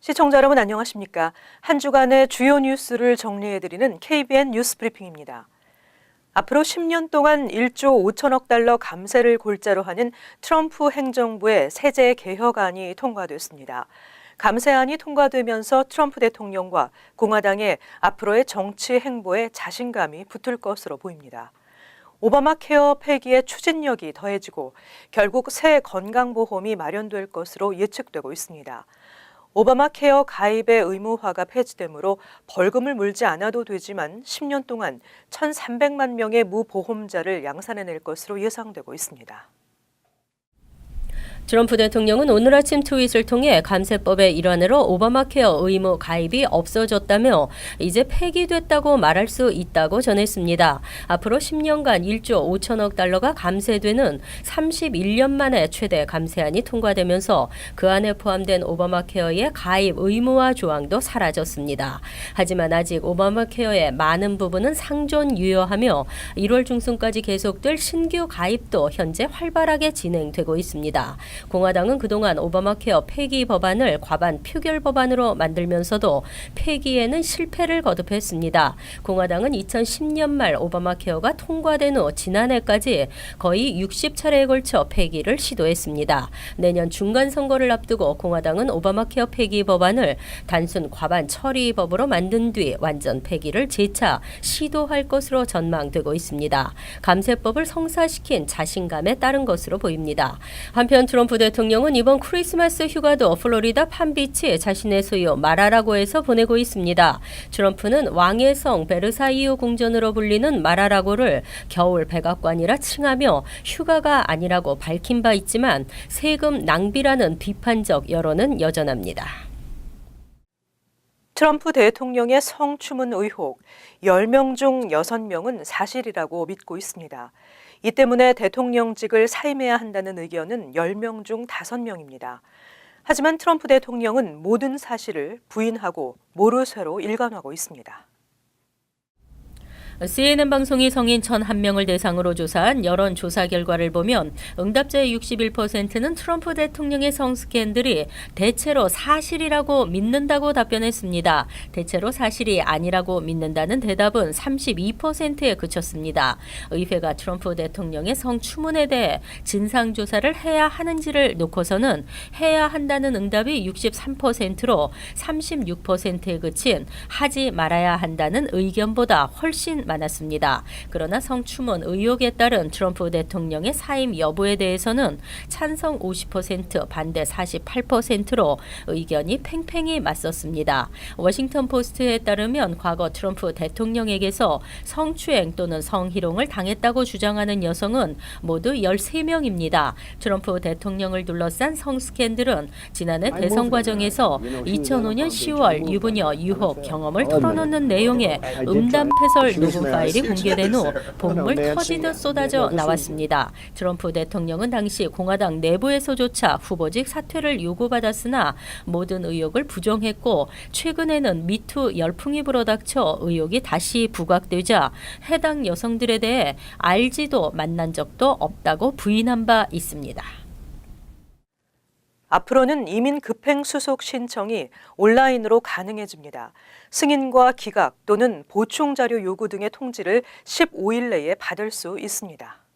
시청자 여러분 안녕하십니까? 한 주간의 주요 뉴스를 정리해드리는 KBN 뉴스 브리핑입니다. 앞으로 10년 동안 1조 5천억 달러 감세를 골자로 하는 트럼프 행정부의 세제 개혁안이 통과됐습니다. 감세안이 통과되면서 트럼프 대통령과 공화당의 앞으로의 정치 행보에 자신감이 붙을 것으로 보입니다. 오바마 케어 폐기의 추진력이 더해지고 결국 새 건강보험이 마련될 것으로 예측되고 있습니다. 오바마 케어 가입의 의무화가 폐지되므로 벌금을 물지 않아도 되지만 10년 동안 1,300만 명의 무보험자를 양산해낼 것으로 예상되고 있습니다. 트럼프 대통령은 오늘 아침 트윗을 통해 감세법의 일환으로 오바마 케어 의무 가입이 없어졌다며 이제 폐기됐다고 말할 수 있다고 전했습니다. 앞으로 10년간 1조 5천억 달러가 감세되는 31년 만에 최대 감세안이 통과되면서 그 안에 포함된 오바마 케어의 가입 의무화 조항도 사라졌습니다. 하지만 아직 오바마 케어의 많은 부분은 상존 유효하며 1월 중순까지 계속될 신규 가입도 현재 활발하게 진행되고 있습니다. 공화당은 그동안 오바마 케어 폐기 법안을 과반 표결 법안으로 만들면서도 폐기에는 실패를 거듭했습니다. 공화당은 2010년 말 오바마 케어가 통과된 후 지난해까지 거의 60차례에 걸쳐 폐기를 시도했습니다. 내년 중간 선거를 앞두고 공화당은 오바마 케어 폐기 법안을 단순 과반 처리법으로 만든 뒤 완전 폐기를 재차 시도할 것으로 전망되고 있습니다. 감세법을 성사시킨 자신감에 따른 것으로 보입니다. 한편 트럼프 대통령은 이번 크리스마스 휴가도 플로리다 팜비치 자신의 소유 마라라고에서 보내고 있습니다. 트럼프는 왕의 성 베르사유 궁전으로 불리는 마라라고를 겨울 백악관이라 칭하며 휴가가 아니라고 밝힌 바 있지만 세금 낭비라는 비판적 여론은 여전합니다. 트럼프 대통령의 성추문 의혹, 10명 중 6명은 사실이라고 믿고 있습니다. 이 때문에 대통령직을 사임해야 한다는 의견은 10명 중 5명입니다. 하지만 트럼프 대통령은 모든 사실을 부인하고 모르쇠로 일관하고 있습니다. CNN 방송이 성인 1,001명을 대상으로 조사한 여론조사 결과를 보면 응답자의 61%는 트럼프 대통령의 성 스캔들이 대체로 사실이라고 믿는다고 답변했습니다. 대체로 사실이 아니라고 믿는다는 대답은 32%에 그쳤습니다. 의회가 트럼프 대통령의 성 추문에 대해 진상조사를 해야 하는지를 놓고서는 해야 한다는 응답이 63%로 36%에 그친 하지 말아야 한다는 의견보다 훨씬 많았습니다. 그러나 성추문 의혹에 따른 트럼프 대통령의 사임 여부에 대해서는 찬성 50%, 반대 48%로 의견이 팽팽히 맞섰습니다. 워싱턴 포스트에 따르면 과거 트럼프 대통령에게서 성추행 또는 성희롱을 당했다고 주장하는 여성은 모두 13명입니다. 트럼프 대통령을 둘러싼 성 스캔들은 지난해 대선 과정에서 2005년 10월 유부녀 유혹 경험을 털어놓는 내용의 음담 패설 녹음 파일이 공개된 후 본물 터지듯 쏟아져 나왔습니다. 트럼프 대통령은 당시 공화당 내부에서조차 후보직 사퇴를 요구받았으나 모든 의혹을 부정했고 최근에는 미투 열풍이 불어닥쳐 의혹이 다시 부각되자 해당 여성들에 대해 알지도 만난 적도 없다고 부인한 바 있습니다. 앞으로는 이민 급행 수속 신청이 온라인으로 가능해집니다. 승인과 기각 또는 보충 자료 요구 등의 통지를 15일 내에 받을 수 있습니다.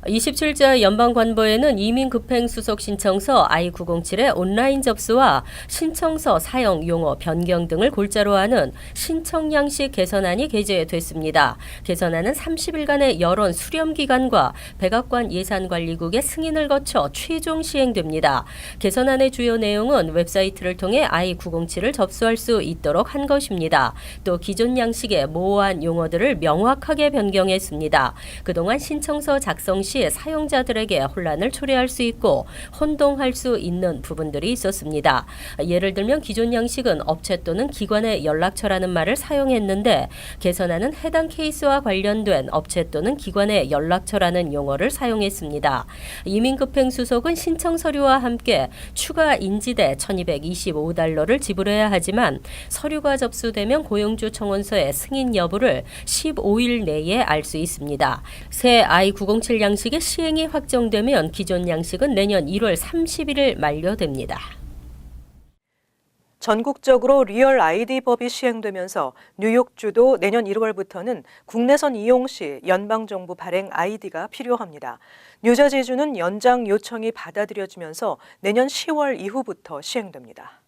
27자 연방관보에는 이민급행수속 신청서 I-907의 온라인 접수와 신청서 사용 용어 변경 등을 골자로 하는 신청 양식 개선안이 게재됐습니다. 개선안은 30일간의 여론 수렴 기간과 백악관 예산관리국의 승인을 거쳐 최종 시행됩니다. 개선안의 주요 내용은 웹사이트를 통해 I-907을 접수할 수 있도록 한 것입니다. 또 기존 양식의 모호한 용어들을 명확하게 변경했습니다. 그동안 신청서 작성 시 사용자들에게 혼란을 초래할 수 있고 혼동할 수 있는 부분들이 있었습니다. 예를 들면 기존 양식은 업체 또는 기관의 연락처라는 말을 사용했는데 개선안은 해당 케이스와 관련된 업체 또는 기관의 연락처라는 용어를 사용했습니다. 이민급행수속은 신청 서류와 함께 추가 인지대 1,225달러를 지불해야 하지만 서류가 접수되면 고용주 청원서의 승인 여부를 15일 내에 알 수 있습니다. 새 I-907 양식의 시행이 확정되면 기존 양식은 내년 1월 31일 만료됩니다. 전국적으로 리얼 아이디법이 시행되면서 뉴욕주도 내년 1월부터는 국내선 이용 시 연방정부 발행 아이디가 필요합니다. 뉴저지주는 연장 요청이 받아들여지면서 내년 10월 이후부터 시행됩니다.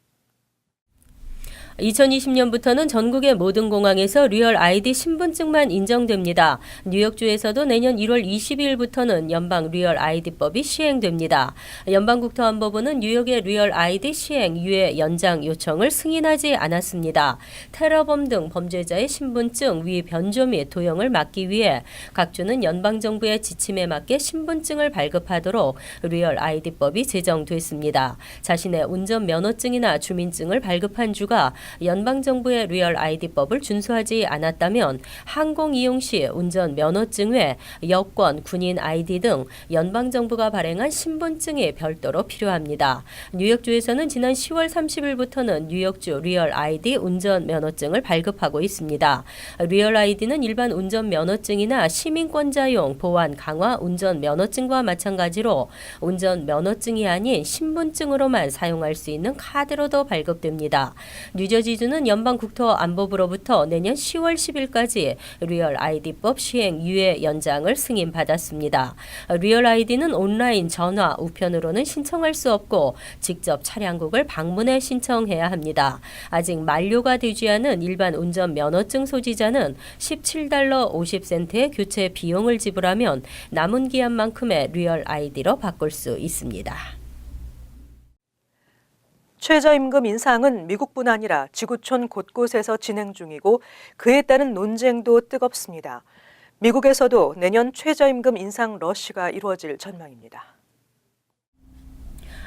2020년부터는 전국의 모든 공항에서 리얼 아이디 신분증만 인정됩니다. 뉴욕주에서도 내년 1월 22일부터는 연방 리얼 아이디법이 시행됩니다. 연방국토안보부는 뉴욕의 리얼 아이디 시행 유예 연장 요청을 승인하지 않았습니다. 테러범 등 범죄자의 신분증 위 변조 및 도용을 막기 위해 각 주는 연방정부의 지침에 맞게 신분증을 발급하도록 리얼 아이디법이 제정됐습니다. 자신의 운전면허증이나 주민증을 발급한 주가 연방정부의 리얼 아이디법을 준수하지 않았다면 항공 이용 시 운전 면허증 외 여권, 군인 아이디 등 연방정부가 발행한 신분증이 별도로 필요합니다. 뉴욕주에서는 지난 10월 30일부터는 뉴욕주 리얼 아이디 운전 면허증을 발급하고 있습니다. 리얼 아이디는 일반 운전 면허증이나 시민권자용 보안 강화 운전 면허증과 마찬가지로 운전 면허증이 아닌 신분증으로만 사용할 수 있는 카드로도 발급됩니다. 뉴저지주는 연방국토안보부로부터 내년 10월 10일까지 리얼 아이디법 시행 유예 연장을 승인받았습니다. 리얼 아이디는 온라인, 전화, 우편으로는 신청할 수 없고 직접 차량국을 방문해 신청해야 합니다. 아직 만료가 되지 않은 일반 운전 면허증 소지자는 $17 50센트의 교체 비용을 지불하면 남은 기한만큼의 리얼 아이디로 바꿀 수 있습니다. 최저임금 인상은 미국뿐 아니라 지구촌 곳곳에서 진행 중이고 그에 따른 논쟁도 뜨겁습니다. 미국에서도 내년 최저임금 인상 러시가 이루어질 전망입니다.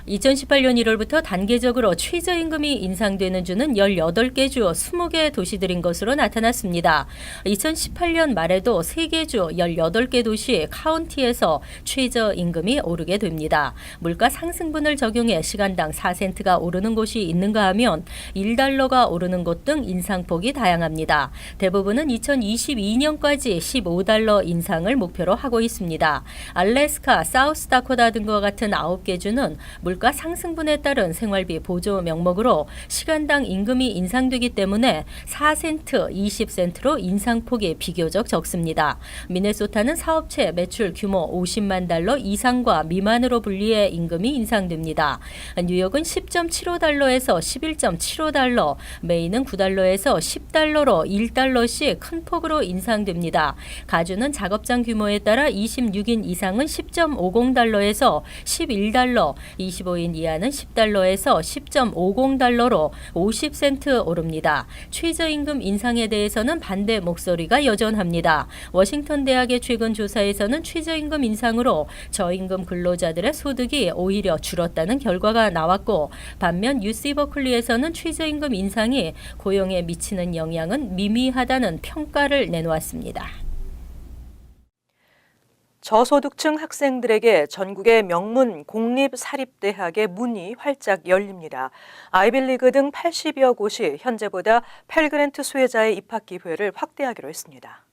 2018년 1월부터 단계적으로 최저임금이 인상되는 주는 18개 주 20개 도시들인 것으로 나타났습니다. 2018년 말에도 3개 주 18개 도시 카운티에서 최저임금이 오르게 됩니다. 물가 상승분을 적용해 시간당 4센트가 오르는 곳이 있는가 하면 $1가 오르는 곳 등 인상폭이 다양합니다. 대부분은 2022년까지 $15 인상을 목표로 하고 있습니다. 알래스카, 사우스다코타 등과 같은 9개 주는 물가 상승분에 따른 생활비 보조 명목으로 시간당 임금이 인상되기 때문에 4센트, 20센트로 인상폭이 비교적 적습니다. 미네소타는 사업체 매출 규모 $50만 이상과 미만으로 분리해 임금이 인상됩니다. 뉴욕은 $10.75에서 $11.75, 메인은 $9에서 $10로 $1씩 큰 폭으로 인상됩니다. 가주는 작업장 규모에 따라 26인 이상은 $10.50에서 $11, 25인 이하는 $10에서 $10.50로 50센트 오릅니다. 최저임금 인상에 대해서는 반대 목소리가 여전합니다. 워싱턴 대학의 최근 조사에서는 최저임금 인상으로 저임금 근로자들의 소득이 오히려 줄었다는 결과가 나왔고, 반면 UC 버클리에서는 최저임금 인상이 고용에 미치는 영향은 미미하다는 평가를 내놓았습니다. 저소득층 학생들에게 전국의 명문 공립사립대학의 문이 활짝 열립니다. 아이빌리그 등 80여 곳이 현재보다 펠그랜트 수혜자의 입학 기회를 확대하기로 했습니다.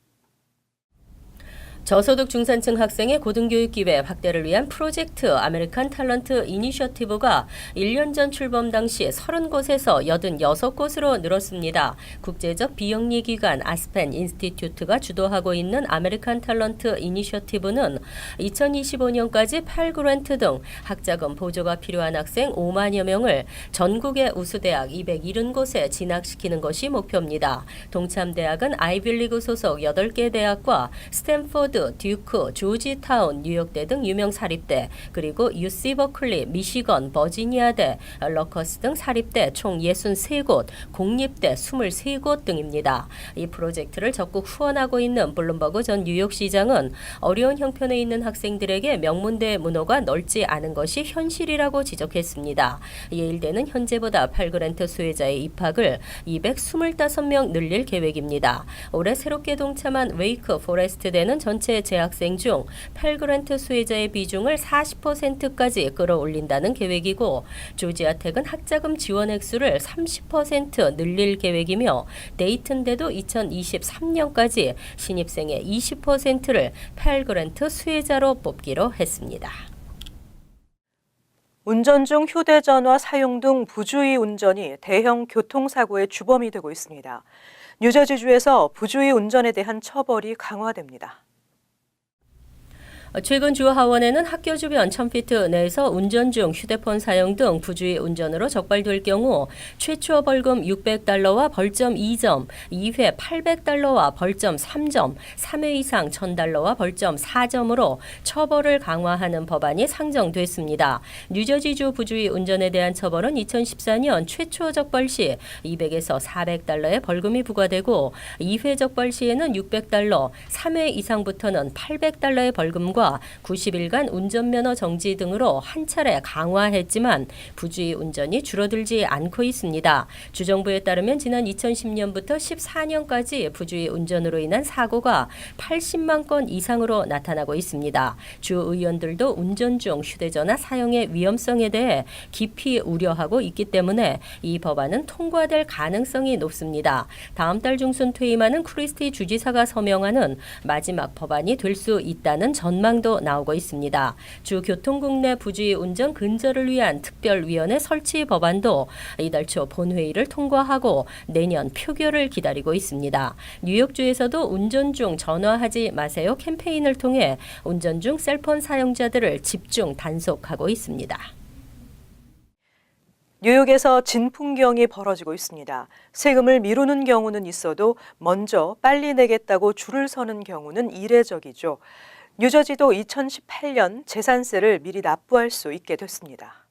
저소득 중산층 학생의 고등교육 기회 확대를 위한 프로젝트 아메리칸 탤런트 이니셔티브가 1년 전 출범 당시 30곳에서 86곳으로 늘었습니다. 국제적 비영리 기관 아스펜 인스티튜트가 주도하고 있는 아메리칸 탤런트 이니셔티브는 2025년까지 팔그랜트 등 학자금 보조가 필요한 학생 5만여 명을 전국의 우수대학 270곳에 진학시키는 것이 목표입니다. 동참 대학은 아이빌리그 소속 8개 대학과 스탠포드, 듀크, 조지타운, 뉴욕대 등 유명 사립대, 그리고 UC 버클리, 미시건, 버지니아대, 러커스 등 사립대 총 63곳, 공립대 23곳 등입니다. 이 프로젝트를 적극 후원하고 있는 블룸버그 전 뉴욕시장은 어려운 형편에 있는 학생들에게 명문대 문호가 넓지 않은 것이 현실이라고 지적했습니다. 예일대는 현재보다 8그랜트 수혜자의 입학을 225명 늘릴 계획입니다. 올해 새롭게 동참한 웨이크 포레스트대는 전체 재학생 중 8그랜트 수혜자의 비중을 40%까지 끌어올린다는 계획이고, 조지아텍은 학자금 지원 액수를 30% 늘릴 계획이며, 데이튼대도 2023년까지 신입생의 20%를 8그랜트 수혜자로 뽑기로 했습니다. 운전 중 휴대전화 사용 등 부주의 운전이 대형 교통사고의 주범이 되고 있습니다. 뉴저지주에서 부주의 운전에 대한 처벌이 강화됩니다. 최근 주 하원에는 학교 주변 1000피트 내에서 운전 중 휴대폰 사용 등 부주의 운전으로 적발될 경우 최초 벌금 $600와 벌점 2점, 2회 $800와 벌점 3점, 3회 이상 $1000와 벌점 4점으로 처벌을 강화하는 법안이 상정됐습니다. 뉴저지주 부주의 운전에 대한 처벌은 2014년 최초 적발 시 $200에서 $400의 벌금이 부과되고 2회 적발 시에는 $600, 3회 이상부터는 $800의 벌금과 90일간 운전면허 정지 등으로 한 차례 강화했지만 부주의 운전이 줄어들지 않고 있습니다. 주정부에 따르면 지난 2010년부터 14년까지 부주의 운전으로 인한 사고가 80만 건 이상으로 나타나고 있습니다. 주 의원들도 운전 중 휴대전화 사용의 위험성에 대해 깊이 우려하고 있기 때문에 이 법안은 통과될 가능성이 높습니다. 다음 달 중순 퇴임하는 크리스티 주지사가 서명하는 마지막 법안이 될 수 있다는 전망도 나오고 있습니다. 주 교통국 내 부주의 운전 근절을 위한 특별위원회 설치 법안도 이달 초 본회의를 통과하고 내년 표결을 기다리고 있습니다. 뉴욕주에서도 운전 중 전화하지 마세요 캠페인을 통해 운전 중 셀폰 사용자들을 집중 단속하고 있습니다. 뉴욕에서 진풍경이 벌어지고 있습니다. 세금을 미루는 경우는 있어도 먼저 빨리 내겠다고 줄을 서는 경우는 이례적이죠. 뉴저지도 2018년 재산세를 미리 납부할 수 있게 됐습니다.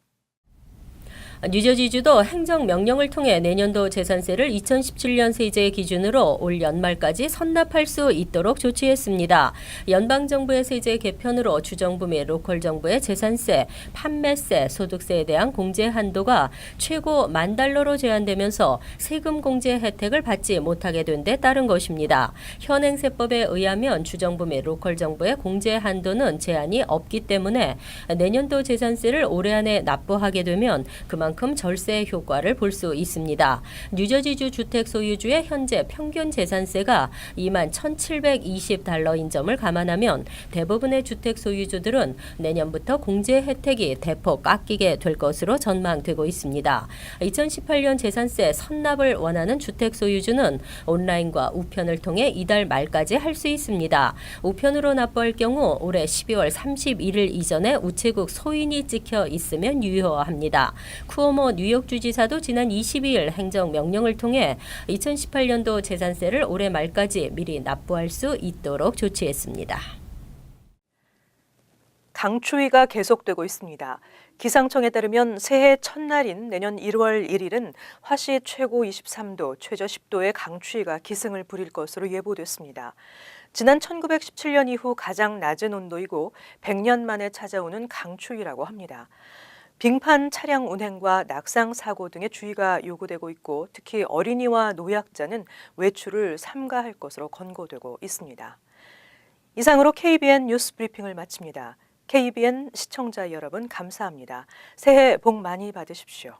뉴저지주도 행정명령을 통해 내년도 재산세를 2017년 세제 기준으로 올 연말까지 선납할 수 있도록 조치했습니다. 연방정부의 세제 개편으로 주정부 및 로컬정부의 재산세, 판매세, 소득세에 대한 공제 한도가 최고 $10,000로 제한되면서 세금 공제 혜택을 받지 못하게 된 데 따른 것입니다. 현행 세법에 의하면 주정부 및 로컬정부의 공제 한도는 제한이 없기 때문에 내년도 재산세를 올해 안에 납부하게 되면 그만큼 절세 효과를 볼 수 있습니다. 뉴저지주 주택 소유주의 현재 평균 재산세가 $21,720인 점을 감안하면 대부분의 주택 소유주들은 내년부터 공제 혜택이 대폭 깎이게 될 것으로 전망되고 있습니다. 2018년 재산세 선납을 원하는 주택 소유주는 온라인과 우편을 통해 이달 말까지 할 수 있습니다. 우편으로 납부할 경우 올해 12월 31일 이전에 우체국 소인이 찍혀 있으면 유효합니다. 쿠오모 뉴욕주지사도 지난 22일 행정명령을 통해 2018년도 재산세를 올해 말까지 미리 납부할 수 있도록 조치했습니다. 강추위가 계속되고 있습니다. 기상청에 따르면 새해 첫날인 내년 1월 1일은 화씨 최고 23도, 최저 10도의 강추위가 기승을 부릴 것으로 예보됐습니다. 지난 1917년 이후 가장 낮은 온도이고 100년 만에 찾아오는 강추위라고 합니다. 빙판 차량 운행과 낙상 사고 등의 주의가 요구되고 있고 특히 어린이와 노약자는 외출을 삼가할 것으로 권고되고 있습니다. 이상으로 KBN 뉴스 브리핑을 마칩니다. KBN 시청자 여러분 감사합니다. 새해 복 많이 받으십시오.